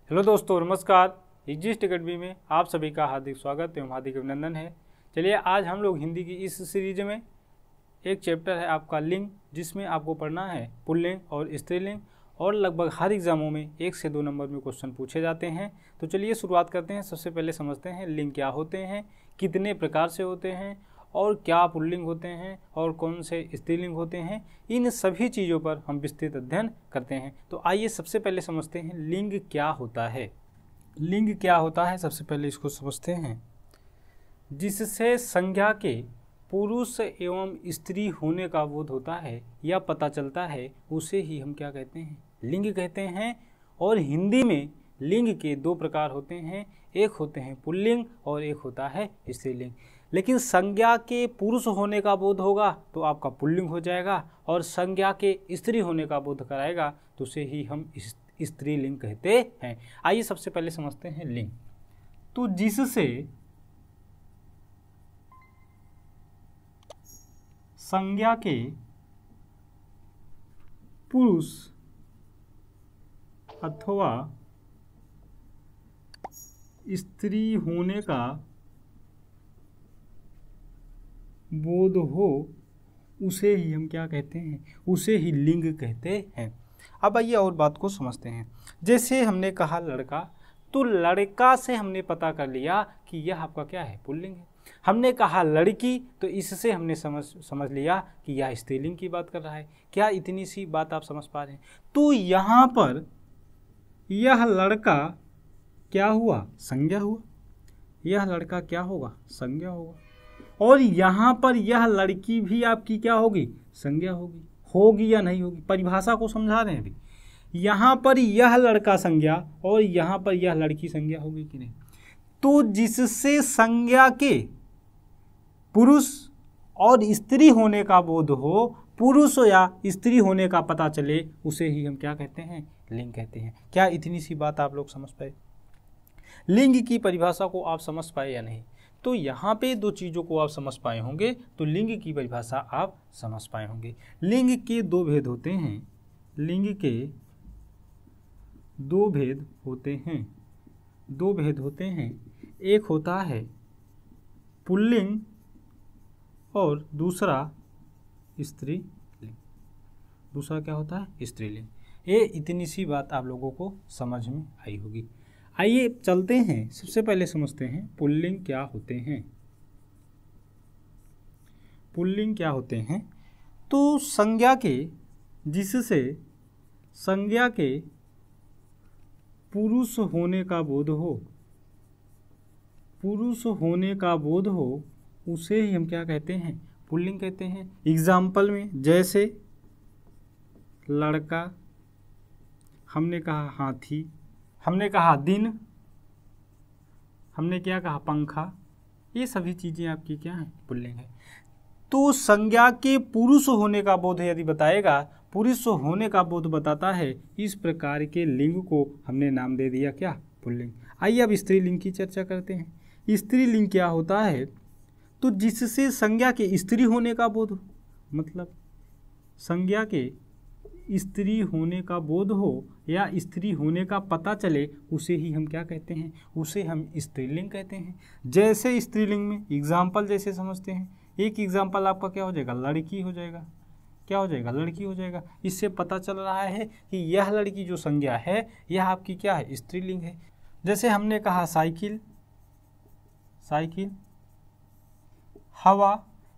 Hello दोस्तों, नमस्कार। Exist academy में आप सभी का हार्दिक स्वागत एवं हार्दिक अभिनंदन है। चलिए, आज हम लोग हिंदी की इस सीरीज में एक चैप्टर है आपका लिंग, जिसमें आपको पढ़ना है पुल्लिंग और स्त्रीलिंग, और लगभग हर एग्जामों में 1 से 2 नंबर में क्वेश्चन पूछे जाते हैं। तो चलिए शुरुआत करते हैं। सबसे पहले समझते हैं लिंग क्या होते हैं, कितने प्रकार से होते हैं, और क्या पुल्लिंग होते हैं और कौन से स्त्रीलिंग होते हैं। इन सभी चीज़ों पर हम विस्तृत अध्ययन करते हैं। तो आइए सबसे पहले समझते हैं लिंग क्या होता है। लिंग क्या होता है, सबसे पहले इसको समझते हैं। जिससे संज्ञा के पुरुष एवं स्त्री होने का बोध होता है या पता चलता है, उसे ही हम क्या कहते हैं, लिंग कहते हैं। और हिंदी में लिंग के 2 प्रकार होते हैं, एक होते हैं पुल्लिंग और एक होता है स्त्रीलिंग। लेकिन संज्ञा के पुरुष होने का बोध होगा तो आपका पुल्लिंग हो जाएगा, और संज्ञा के स्त्री होने का बोध कराएगा तो उसे ही हम स्त्रीलिंग कहते हैं। आइए सबसे पहले समझते हैं लिंग। तो जिससे संज्ञा के पुरुष अथवा स्त्री होने का बोध हो, उसे ही हम क्या कहते हैं, उसे ही लिंग कहते हैं। अब आइए और बात को समझते हैं। जैसे हमने कहा लड़का, तो लड़का से हमने पता कर लिया कि यह आपका क्या है, पुल्लिंग है। हमने कहा लड़की, तो इससे हमने समझ लिया कि यह स्त्रीलिंग की बात कर रहा है। क्या इतनी सी बात आप समझ पा रहे हैं? तो यहाँ पर यह लड़का क्या हुआ, संज्ञा हुआ। यह लड़का क्या होगा, संज्ञा होगा। और यहाँ पर यह लड़की भी आपकी क्या होगी, संज्ञा होगी। होगी या नहीं होगी, परिभाषा को समझा रहे हैं अभी। यहाँ पर यह लड़का संज्ञा और यहाँ पर यह लड़की संज्ञा होगी कि नहीं। तो जिससे संज्ञा के पुरुष और स्त्री होने का बोध हो, पुरुष या स्त्री होने का पता चले, उसे ही हम क्या कहते हैं, लिंग कहते हैं। क्या इतनी सी बात आप लोग समझ पाए? लिंग की परिभाषा को आप समझ पाए या नहीं? तो यहाँ पे 2 चीज़ों को आप समझ पाए होंगे, तो लिंग की परिभाषा आप समझ पाए होंगे। लिंग के 2 भेद होते हैं। लिंग के 2 भेद होते हैं। 2 भेद होते हैं। एक होता है पुल्लिंग और दूसरा स्त्रीलिंग। दूसरा क्या होता है, स्त्रीलिंग। ये इतनी सी बात आप लोगों को समझ में आई होगी। आइए चलते हैं, सबसे पहले समझते हैं पुल्लिंग क्या होते हैं। पुल्लिंग क्या होते हैं? तो संज्ञा के, जिससे संज्ञा के पुरुष होने का बोध हो, पुरुष होने का बोध हो, उसे ही हम क्या कहते हैं, पुल्लिंग कहते हैं। एग्जाम्पल में जैसे लड़का, हमने कहा हाथी, हमने कहा दिन, हमने क्या कहा, पंखा। ये सभी चीज़ें आपकी क्या हैं, पुल्लिंग है। तो संज्ञा के पुरुष होने का बोध यदि बताएगा, पुरुष होने का बोध बताता है, इस प्रकार के लिंग को हमने नाम दे दिया क्या, पुल्लिंग। आइए अब स्त्रीलिंग की चर्चा करते हैं। स्त्रीलिंग क्या होता है? तो जिससे संज्ञा के स्त्री होने का बोध हो, मतलब संज्ञा के स्त्री होने का बोध हो या स्त्री होने का पता चले, उसे ही हम क्या कहते हैं, उसे हम स्त्रीलिंग कहते हैं। जैसे स्त्रीलिंग में एग्जाम्पल जैसे समझते हैं, एक एग्जाम्पल आपका क्या हो जाएगा, लड़की हो जाएगा। क्या हो जाएगा, लड़की हो जाएगा। इससे पता चल रहा है कि यह लड़की जो संज्ञा है, यह आपकी क्या है, स्त्रीलिंग है। जैसे हमने कहा साइकिल, साइकिल, हवा,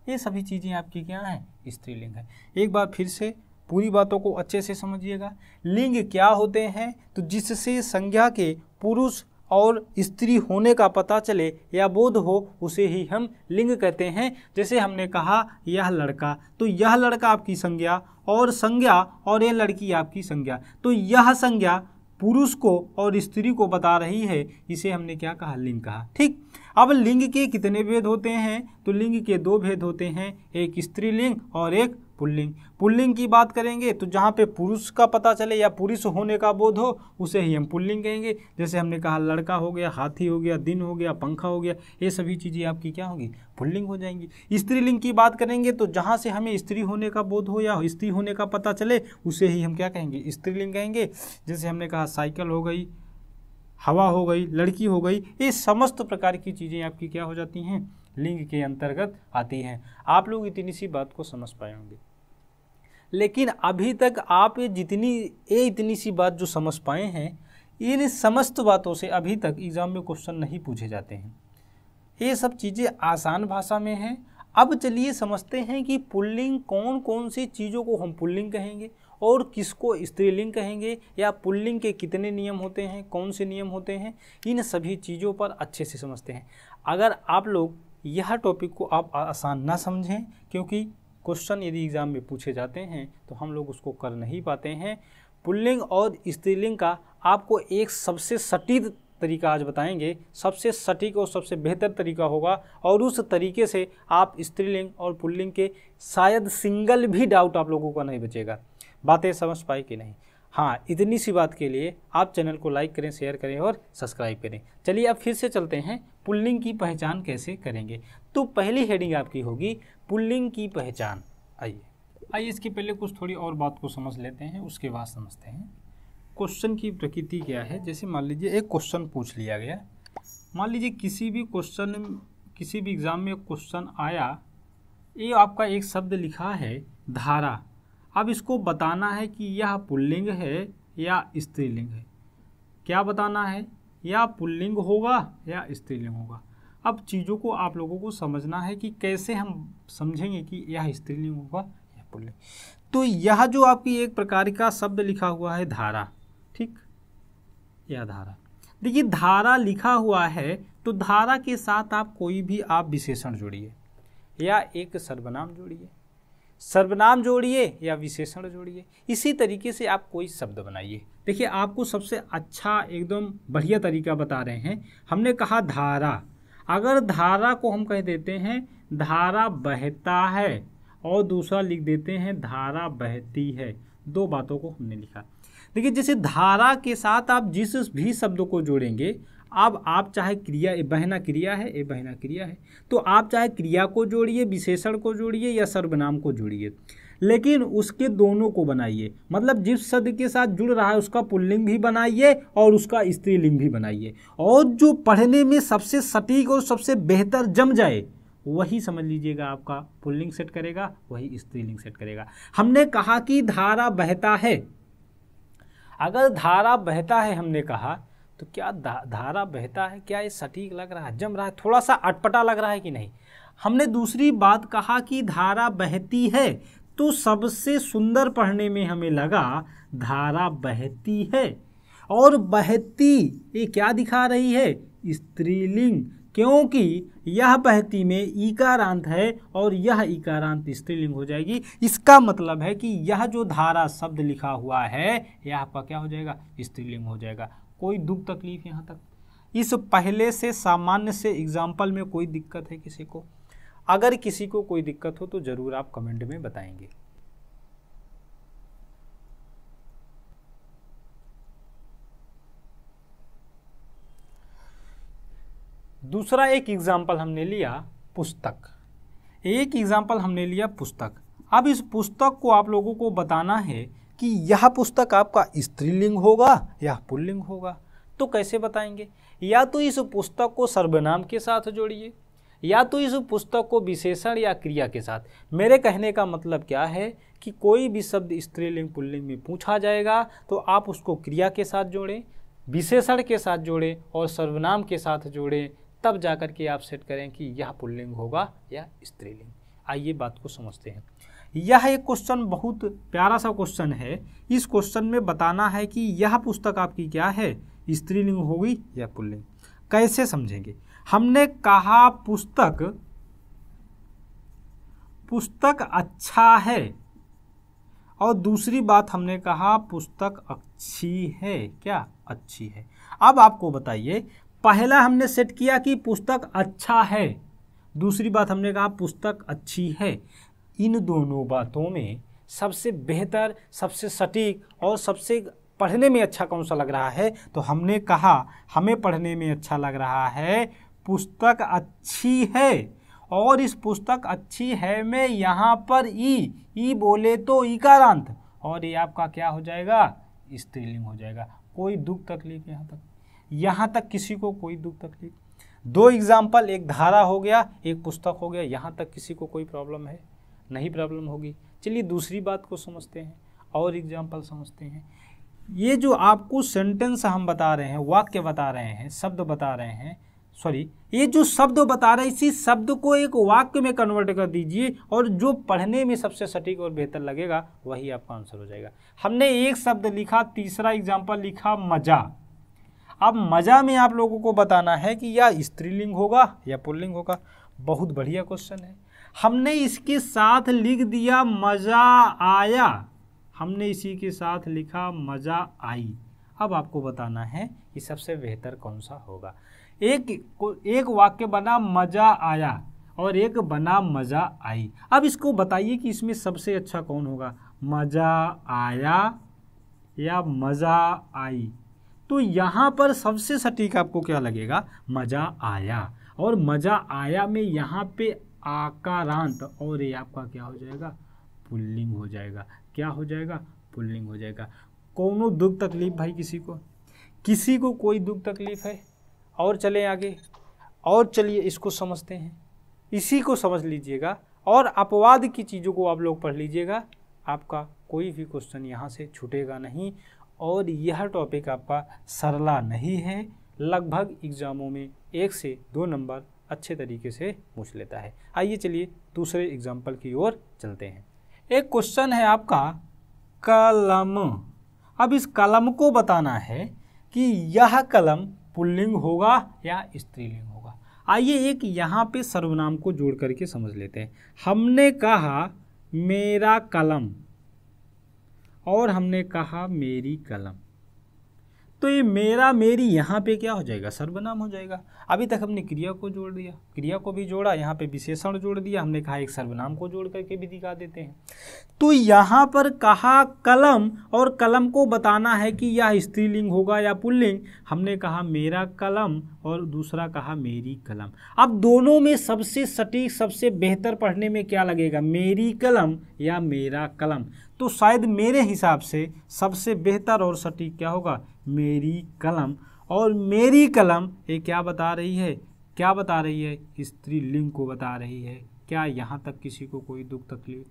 ये सभी चीज़ें आपकी क्या हैं, स्त्रीलिंग है। एक बार फिर से पूरी बातों को अच्छे से समझिएगा। लिंग क्या होते हैं? तो जिससे संज्ञा के पुरुष और स्त्री होने का पता चले या बोध हो, उसे ही हम लिंग कहते हैं। जैसे हमने कहा यह लड़का, तो यह लड़का आपकी संज्ञा, और संज्ञा और यह लड़की आपकी संज्ञा। तो यह संज्ञा पुरुष को और स्त्री को बता रही है, इसे हमने क्या कहा, लिंग कहा। ठीक। अब लिंग के कितने भेद होते हैं? तो लिंग के 2 भेद होते हैं, एक स्त्रीलिंग और एक पुल्लिंग। पुल्लिंग की बात करेंगे तो जहाँ पे पुरुष का पता चले या पुरुष होने का बोध हो, उसे ही हम पुल्लिंग कहेंगे। जैसे हमने कहा लड़का हो गया, हाथी हो गया, दिन हो गया, पंखा हो गया, ये सभी चीज़ें आपकी क्या होगी, पुल्लिंग हो जाएंगी। स्त्रीलिंग की बात करेंगे तो जहाँ से हमें स्त्री होने का बोध हो या स्त्री होने का पता चले, उसे ही हम क्या कहेंगे, स्त्रीलिंग कहेंगे। जैसे हमने कहा साइकिल हो गई, हवा हो गई, लड़की हो गई, ये समस्त प्रकार की चीज़ें आपकी क्या हो जाती हैं, लिंग के अंतर्गत आती हैं। आप लोग इतनी सी बात को समझ पाए होंगे, लेकिन अभी तक आप इतनी सी बात जो समझ पाए हैं, इन समस्त बातों से अभी तक एग्जाम में क्वेश्चन नहीं पूछे जाते हैं। ये सब चीज़ें आसान भाषा में हैं। अब चलिए समझते हैं कि पुल्लिंग कौन कौन सी चीज़ों को हम पुल्लिंग कहेंगे और किसको स्त्रीलिंग कहेंगे, या पुल्लिंग के कितने नियम होते हैं, कौन से नियम होते हैं, इन सभी चीज़ों पर अच्छे से समझते हैं। अगर आप लोग यह टॉपिक को आप आसान ना समझें, क्योंकि क्वेश्चन यदि एग्ज़ाम में पूछे जाते हैं तो हम लोग उसको कर नहीं पाते हैं। पुल्लिंग और स्त्रीलिंग का आपको एक सबसे सटीक तरीका आज बताएंगे, सबसे सटीक और सबसे बेहतर तरीका होगा, और उस तरीके से आप स्त्रीलिंग और पुल्लिंग के शायद सिंगल भी डाउट आप लोगों का नहीं बचेगा। बातें समझ पाए कि नहीं? हाँ, इतनी सी बात के लिए आप चैनल को लाइक करें, शेयर करें और सब्सक्राइब करें। चलिए अब फिर से चलते हैं, पुल्लिंग की पहचान कैसे करेंगे। तो पहली हेडिंग आपकी होगी पुल्लिंग की पहचान। आइए इसके पहले कुछ थोड़ी और बात को समझ लेते हैं, उसके बाद समझते हैं क्वेश्चन की प्रकृति क्या है। जैसे मान लीजिए एक क्वेश्चन पूछ लिया गया, मान लीजिए किसी भी एग्ज़ाम में क्वेश्चन आया, ये आपका एक शब्द लिखा है धारा। अब इसको बताना है कि यह पुल्लिंग है या स्त्रीलिंग है। क्या बताना है, या पुल्लिंग होगा या स्त्रीलिंग होगा। अब चीज़ों को आप लोगों को समझना है कि कैसे हम समझेंगे कि यह स्त्रीलिंग होगा या पुल्लिंग। तो यह जो आपकी एक प्रकार का शब्द लिखा हुआ है धारा, ठीक, यह धारा, देखिए धारा लिखा हुआ है तो धारा के साथ आप कोई भी आप विशेषण जोड़िए या एक सर्वनाम जोड़िए या विशेषण जोड़िए। इसी तरीके से आप कोई शब्द बनाइए। देखिए आपको सबसे अच्छा एकदम बढ़िया तरीका बता रहे हैं। हमने कहा धारा, अगर धारा को हम कह देते हैं धारा बहता है, और दूसरा लिख देते हैं धारा बहती है, दो बातों को हमने लिखा। देखिए जैसे धारा के साथ आप जिस भी शब्द को जोड़ेंगे, अब आप चाहे क्रिया, बहना क्रिया है, ये बहना क्रिया है, तो आप चाहे क्रिया को जोड़िए, विशेषण को जोड़िए या सर्वनाम को जोड़िए, लेकिन उसके दोनों को बनाइए। मतलब जिस शब्द के साथ जुड़ रहा है उसका पुल्लिंग भी बनाइए और उसका स्त्रीलिंग भी बनाइए, और जो पढ़ने में सबसे सटीक और सबसे बेहतर जम जाए वही समझ लीजिएगा आपका पुल्लिंग सेट करेगा, वही स्त्रीलिंग सेट करेगा। हमने कहा कि धारा बहता है, अगर धारा बहता है हमने कहा तो क्या धारा बहता है, क्या ये सटीक लग रहा है, जम रहा है, थोड़ा सा अटपटा लग रहा है कि नहीं। हमने दूसरी बात कहा कि धारा बहती है, तो सबसे सुंदर पढ़ने में हमें लगा धारा बहती है, और बहती ये क्या दिखा रही है, स्त्रीलिंग, क्योंकि यह बहती में ईकारांत है और यह ईकारांत स्त्रीलिंग हो जाएगी। इसका मतलब है कि यह जो धारा शब्द लिखा हुआ है यह आपका क्या हो जाएगा, स्त्रीलिंग हो जाएगा। कोई दुख तकलीफ यहाँ तक? इस पहले से सामान्य से एग्जाम्पल में कोई दिक्कत है किसी को? अगर किसी को कोई दिक्कत हो तो ज़रूर आप कमेंट में बताएंगे। दूसरा एक एग्जाम्पल हमने लिया पुस्तक, एक एग्जाम्पल हमने लिया पुस्तक। अब इस पुस्तक को आप लोगों को बताना है कि यह पुस्तक आपका स्त्रीलिंग होगा या पुल्लिंग होगा। तो कैसे बताएंगे? या तो इस पुस्तक को सर्वनाम के साथ जोड़िए, या तो इस पुस्तक को विशेषण या क्रिया के साथ। मेरे कहने का मतलब क्या है कि कोई भी शब्द स्त्रीलिंग पुल्लिंग में पूछा जाएगा तो आप उसको क्रिया के साथ जोड़ें, विशेषण के साथ जोड़ें और सर्वनाम के साथ जोड़ें, तब जाकर के आप सेट करें कि यह पुल्लिंग होगा या स्त्रीलिंग। आइए बात को समझते हैं। यह एक क्वेश्चन बहुत प्यारा सा क्वेश्चन है। इस क्वेश्चन में बताना है कि यह पुस्तक आपकी क्या है, स्त्रीलिंग होगी या पुल्लिंग। कैसे समझेंगे? हमने कहा पुस्तक अच्छा है, और दूसरी बात हमने कहा पुस्तक अच्छी है। क्या? अच्छी है। अब आपको बताइए, पहला हमने सेट किया कि पुस्तक अच्छा है, दूसरी बात हमने कहा पुस्तक अच्छी है। इन दोनों बातों में सबसे बेहतर, सबसे सटीक और सबसे पढ़ने में अच्छा कौन सा लग रहा है? तो हमने कहा हमें पढ़ने में अच्छा लग रहा है पुस्तक अच्छी है, और इस पुस्तक अच्छी है में यहाँ पर ई बोले तो ईकारांत, और ये आपका क्या हो जाएगा, स्त्रीलिंग हो जाएगा। कोई दुख तकलीफ यहाँ तक? यहाँ तक किसी को कोई दुख तकलीफ। 2 एग्जाम्पल, एक धारा हो गया, एक पुस्तक हो गया, यहाँ तक किसी को कोई प्रॉब्लम है? नहीं प्रॉब्लम होगी। चलिए दूसरी बात को समझते हैं और एग्जाम्पल समझते हैं। ये जो आपको सेंटेंस हम बता रहे हैं, वाक्य बता रहे हैं, शब्द बता रहे हैं, सॉरी ये जो शब्द बता रहे हैं, इसी शब्द को एक वाक्य में कन्वर्ट कर दीजिए और जो पढ़ने में सबसे सटीक और बेहतर लगेगा वही आपका आंसर हो जाएगा। हमने एक शब्द लिखा, तीसरा एग्जाम्पल लिखा मजा। अब मजा में आप लोगों को बताना है कि या स्त्रीलिंग होगा या पुल्लिंग होगा। बहुत बढ़िया क्वेश्चन है। हमने इसके साथ लिख दिया मजा आया, हमने इसी के साथ लिखा मजा आई। अब आपको बताना है कि सबसे बेहतर कौन सा होगा। एक वाक्य बना मजा आया और एक बना मजा आई। अब इसको बताइए कि इसमें सबसे अच्छा कौन होगा, मजा आया या मजा आई। तो यहाँ पर सबसे सटीक आपको क्या लगेगा, मजा आया। और मजा आया में यहाँ पे आकारांत और ये आपका क्या हो जाएगा, पुल्लिंग हो जाएगा। क्या हो जाएगा, पुल्लिंग हो जाएगा। कोनो दुख तकलीफ भाई किसी को कोई दुख तकलीफ है? और चलें आगे और चलिए इसको समझते हैं। इसी को समझ लीजिएगा और अपवाद की चीज़ों को आप लोग पढ़ लीजिएगा। आपका कोई भी क्वेश्चन यहाँ से छूटेगा नहीं और यह टॉपिक आपका सरला नहीं है। लगभग एग्ज़ामों में 1 से 2 नंबर अच्छे तरीके से पूछ लेता है। आइए चलिए दूसरे एग्जाम्पल की ओर चलते हैं। एक क्वेश्चन है आपका कलम। अब इस कलम को बताना है कि यह कलम पुल्लिंग होगा या स्त्रीलिंग होगा। आइए एक यहाँ पे सर्वनाम को जोड़ करके समझ लेते हैं। हमने कहा मेरा कलम और हमने कहा मेरी कलम, तो ये मेरा मेरी यहाँ पे क्या हो जाएगा, सर्वनाम हो जाएगा। अभी तक हमने क्रिया को जोड़ दिया, क्रिया को भी जोड़ा, यहाँ पे विशेषण जोड़ दिया, हमने कहा एक सर्वनाम को जोड़ करके भी दिखा देते हैं। तो यहाँ पर कहा कलम और कलम को बताना है कि यह स्त्रीलिंग होगा या पुल्लिंग। हमने कहा मेरा कलम और दूसरा कहा मेरी कलम। अब दोनों में सबसे सटीक सबसे बेहतर पढ़ने में क्या लगेगा, मेरी कलम या मेरा कलम। तो शायद मेरे हिसाब से सबसे बेहतर और सटीक क्या होगा, मेरी कलम। और मेरी कलम ये क्या बता रही है, क्या बता रही है, स्त्रीलिंग को बता रही है। क्या यहाँ तक किसी को कोई दुख तकलीफ,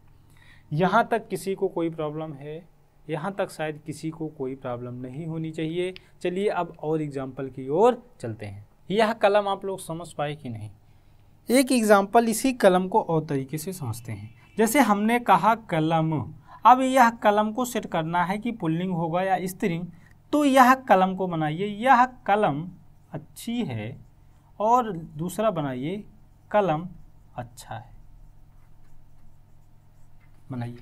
यहाँ तक किसी को कोई प्रॉब्लम है? यहाँ तक शायद किसी को कोई प्रॉब्लम नहीं होनी चाहिए। चलिए अब और एग्जाम्पल की ओर चलते हैं। यह कलम आप लोग समझ पाए कि नहीं? एक एग्जाम्पल इसी कलम को और तरीके से समझते हैं। जैसे हमने कहा कलम, अब यह कलम को सेट करना है कि पुल्लिंग होगा या स्त्रीलिंग। तो यह कलम को बनाइए, यह कलम अच्छी है, और दूसरा बनाइए कलम अच्छा है। बनाइए,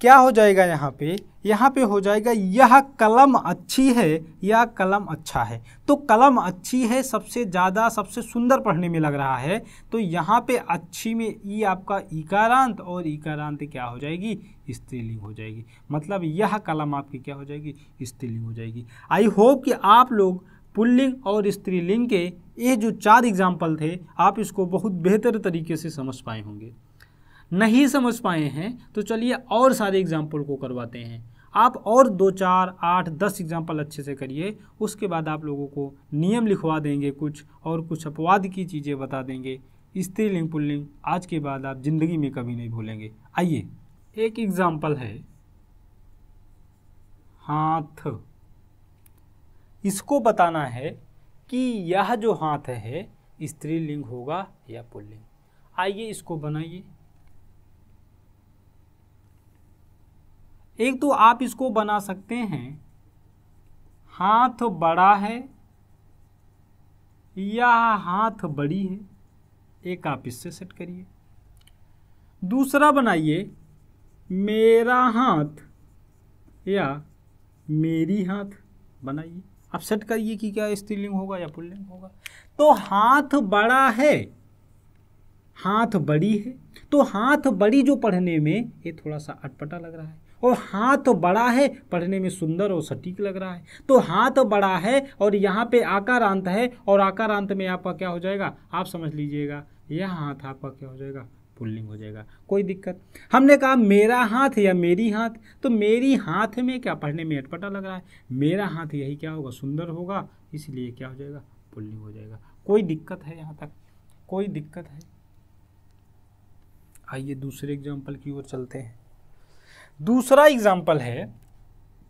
क्या हो जाएगा यहाँ पे हो जाएगा यह कलम अच्छी है या कलम अच्छा है। तो कलम अच्छी है सबसे ज़्यादा सबसे सुंदर पढ़ने में लग रहा है, तो यहाँ पे अच्छी में ई आपका इकारांत और इकारांत क्या हो जाएगी, स्त्रीलिंग हो जाएगी। मतलब यह कलम आपकी क्या हो जाएगी, स्त्रीलिंग हो जाएगी। आई होप कि आप लोग पुल्लिंग और स्त्रीलिंग के ये जो 4 एग्जाम्पल थे आप इसको बहुत बेहतर तरीके से समझ पाए होंगे। नहीं समझ पाए हैं तो चलिए और सारे एग्जाम्पल को करवाते हैं। आप और 2, 4, 8, 10 एग्जाम्पल अच्छे से करिए, उसके बाद आप लोगों को नियम लिखवा देंगे कुछ, और कुछ अपवाद की चीज़ें बता देंगे। स्त्रीलिंग पुल्लिंग आज के बाद आप जिंदगी में कभी नहीं भूलेंगे। आइए एक एग्जाम्पल है हाथ। इसको बताना है कि यह जो हाथ है स्त्रीलिंग होगा या पुल्लिंग। आइए इसको बनाइए। एक तो आप इसको बना सकते हैं हाथ बड़ा है या हाथ बड़ी है, एक आप इससे सेट करिए। दूसरा बनाइए मेरा हाथ या मेरी हाथ, बनाइए। आप सेट करिए कि क्या स्त्रीलिंग होगा या पुल्लिंग होगा। तो हाथ बड़ा है, हाथ बड़ी है, तो हाथ बड़ी जो पढ़ने में ये थोड़ा सा अटपटा लग रहा है, और हाथ बड़ा है पढ़ने में सुंदर और सटीक लग रहा है। तो हाथ बड़ा है और यहाँ पे आकारांत है, और आकारांत में आपका क्या हो जाएगा, आप समझ लीजिएगा यह हाथ आपका क्या हो जाएगा, पुल्लिंग हो जाएगा। कोई दिक्कत। हमने कहा मेरा हाथ या मेरी हाथ, तो मेरी हाथ में क्या पढ़ने में अटपटा लग रहा है, मेरा हाथ यही क्या होगा, सुंदर होगा, इसलिए क्या हो जाएगा, पुल्लिंग हो जाएगा। कोई दिक्कत है यहाँ तक, कोई दिक्कत है? आइए दूसरे एग्जाम्पल की ओर चलते हैं। दूसरा एग्जाम्पल है,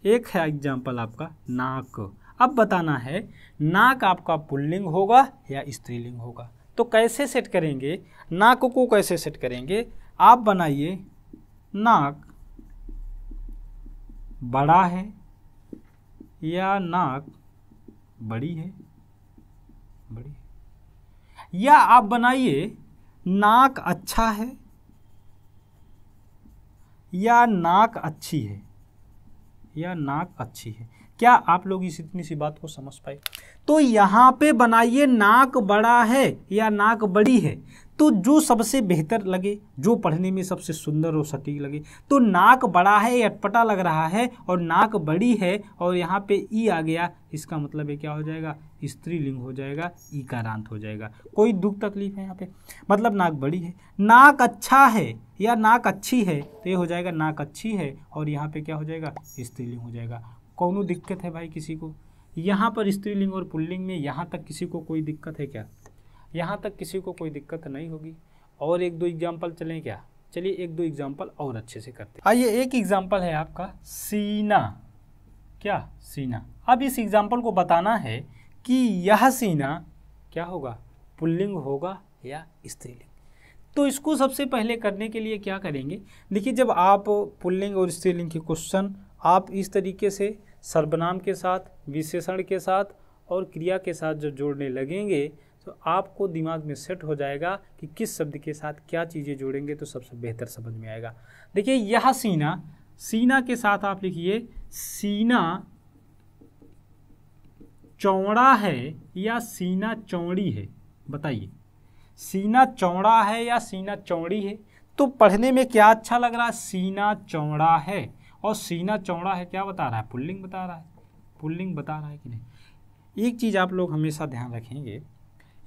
एक है एग्जाम्पल आपका नाक। अब बताना है नाक आपका पुल्लिंग होगा या स्त्रीलिंग होगा। तो कैसे सेट करेंगे नाक को, कैसे सेट करेंगे? आप बनाइए नाक बड़ा है या नाक बड़ी है, बड़ी है। या आप बनाइए नाक अच्छा है या नाक अच्छी है, या नाक अच्छी है। क्या आप लोग इस इतनी सी बात को समझ पाए? तो यहाँ पे बनाइए नाक बड़ा है या नाक बड़ी है, तो जो सबसे बेहतर लगे, जो पढ़ने में सबसे सुंदर और सटीक लगे। तो नाक बड़ा है, अटपटा लग रहा है, और नाक बड़ी है और यहाँ पे ई आ गया, इसका मतलब है क्या हो जाएगा, स्त्रीलिंग हो जाएगा, ईकारांत हो जाएगा। कोई दुख तकलीफ है यहाँ पे? मतलब नाक बड़ी है। नाक अच्छा है या नाक अच्छी है, तो ये हो जाएगा नाक अच्छी है, और यहाँ पे क्या हो जाएगा, स्त्रीलिंग हो जाएगा। कौनो दिक्कत है भाई किसी को? यहाँ पर स्त्रीलिंग और पुल्लिंग में यहाँ तक किसी को कोई दिक्कत है क्या? यहाँ तक किसी को कोई दिक्कत नहीं होगी। और एक दो एग्जाम्पल चलें क्या? चलिए एक दो एग्जाम्पल और अच्छे से करते हैं। आइए एक एग्जाम्पल है आपका सीना। क्या? सीना। अब इस एग्जाम्पल को बताना है कि यह सीना क्या होगा, पुल्लिंग होगा या स्त्रीलिंग। तो इसको सबसे पहले करने के लिए क्या करेंगे? देखिए, जब आप पुल्लिंग और स्त्रीलिंग के क्वेश्चन आप इस तरीके से सर्वनाम के साथ, विशेषण के साथ और क्रिया के साथ जब जोड़ने लगेंगे, तो आपको दिमाग में सेट हो जाएगा कि किस शब्द के साथ क्या चीज़ें जोड़ेंगे तो सबसे बेहतर समझ में आएगा। देखिए, यह सीना, सीना के साथ आप लिखिए सीना चौड़ा है या सीना चौड़ी है। बताइए, सीना चौड़ा है या सीना चौड़ी है? तो पढ़ने में क्या अच्छा लग रहा है, सीना चौड़ा है। और सीना चौड़ा है क्या बता रहा है, पुल्लिंग बता रहा है, पुल्लिंग बता रहा है कि नहीं। एक चीज़ आप लोग हमेशा ध्यान रखेंगे,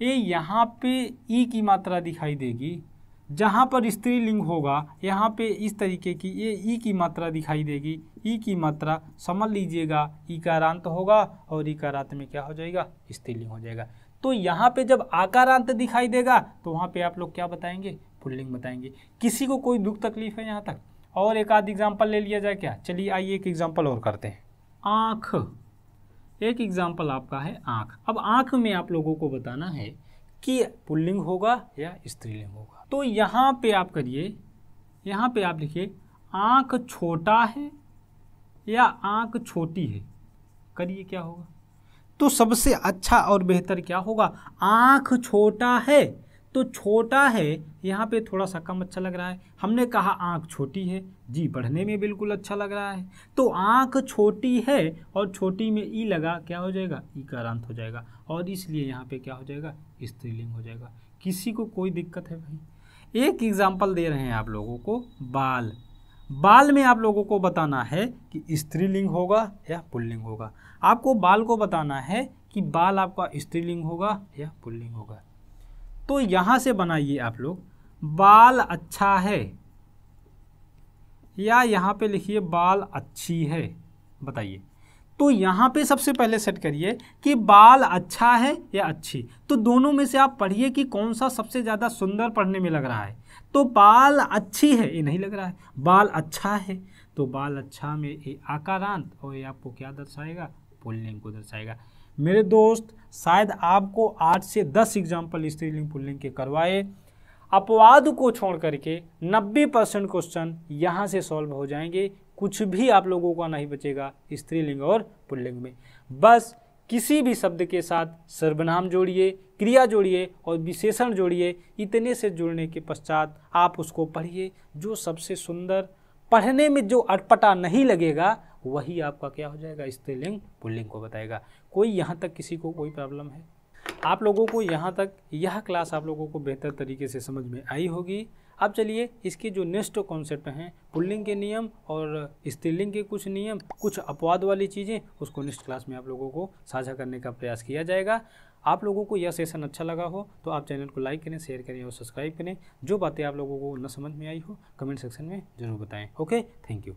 ये यहाँ पे ई की मात्रा दिखाई देगी, जहाँ पर स्त्रीलिंग होगा यहाँ पे इस तरीके की ये ई की मात्रा दिखाई देगी। ई की मात्रा समझ लीजिएगा ईकारांत होगा, और ईकारांत में क्या हो जाएगा, स्त्रीलिंग हो जाएगा। तो यहाँ पे जब आकारांत दिखाई देगा तो वहाँ पे आप लोग क्या बताएंगे, पुल्लिंग बताएंगे। किसी को कोई दुख तकलीफ है यहाँ तक? और एक आध एग्जाम्पल ले लिया जाए क्या? चलिए आइए एक एग्जाम्पल और करते हैं। आँख, एक एग्जाम्पल आपका है आँख। अब आँख में आप लोगों को बताना है कि पुल्लिंग होगा या स्त्रीलिंग होगा। तो यहाँ पे आप करिए, यहाँ पे आप लिखिए आँख छोटा है या आँख छोटी है। करिए क्या होगा? तो सबसे अच्छा और बेहतर क्या होगा, आँख छोटा है। तो छोटा है यहाँ पे थोड़ा सा कम अच्छा लग रहा है। हमने कहा आँख छोटी है, जी पढ़ने में बिल्कुल अच्छा लग रहा है। तो आँख छोटी है और छोटी में ई लगा, क्या हो जाएगा, ईकारांत हो जाएगा, और इसलिए यहाँ पे क्या हो जाएगा, स्त्रीलिंग हो जाएगा। किसी को कोई दिक्कत है भाई? एक एग्जाम्पल दे रहे हैं आप लोगों को, बाल। बाल में आप लोगों को बताना है कि स्त्रीलिंग होगा या पुल्लिंग होगा। आपको बाल को बताना है कि बाल आपका स्त्रीलिंग होगा या पुल्लिंग होगा। तो यहाँ से बनाइए आप लोग बाल अच्छा है, या यहाँ पे लिखिए बाल अच्छी है। बताइए, तो यहाँ पे सबसे पहले सेट करिए कि बाल अच्छा है या अच्छी। तो दोनों में से आप पढ़िए कि कौन सा सबसे ज़्यादा सुंदर पढ़ने में लग रहा है। तो बाल अच्छी है ये नहीं लग रहा है, बाल अच्छा है। तो बाल अच्छा में ये आकारांत, और ये आपको क्या दर्शाएगा, पुल्लिंग को दर्शाएगा। मेरे दोस्त, शायद आपको 8 से 10 एग्जाम्पल स्त्रीलिंग पुल्लिंग के करवाए। अपवाद को छोड़ करके 90% क्वेश्चन यहाँ से सॉल्व हो जाएंगे। कुछ भी आप लोगों का नहीं बचेगा स्त्रीलिंग और पुल्लिंग में। बस किसी भी शब्द के साथ सर्वनाम जोड़िए, क्रिया जोड़िए और विशेषण जोड़िए। इतने से जुड़ने के पश्चात आप उसको पढ़िए। जो सबसे सुंदर, पढ़ने में जो अटपटा नहीं लगेगा, वही आपका क्या हो जाएगा, स्त्रीलिंग पुल्लिंग को बताएगा। कोई यहाँ तक किसी को कोई प्रॉब्लम है? आप लोगों को यहाँ तक यह क्लास आप लोगों को बेहतर तरीके से समझ में आई होगी। अब चलिए इसके जो नेक्स्ट कॉन्सेप्ट हैं, पुल्लिंग के नियम और स्त्रीलिंग के कुछ नियम, कुछ अपवाद वाली चीज़ें, उसको नेक्स्ट क्लास में आप लोगों को साझा करने का प्रयास किया जाएगा। आप लोगों को यह सेशन अच्छा लगा हो तो आप चैनल को लाइक करें, शेयर करें और सब्सक्राइब करें। जो बातें आप लोगों को न समझ में आई हो कमेंट सेक्शन में ज़रूर बताएं। Okay, thank you.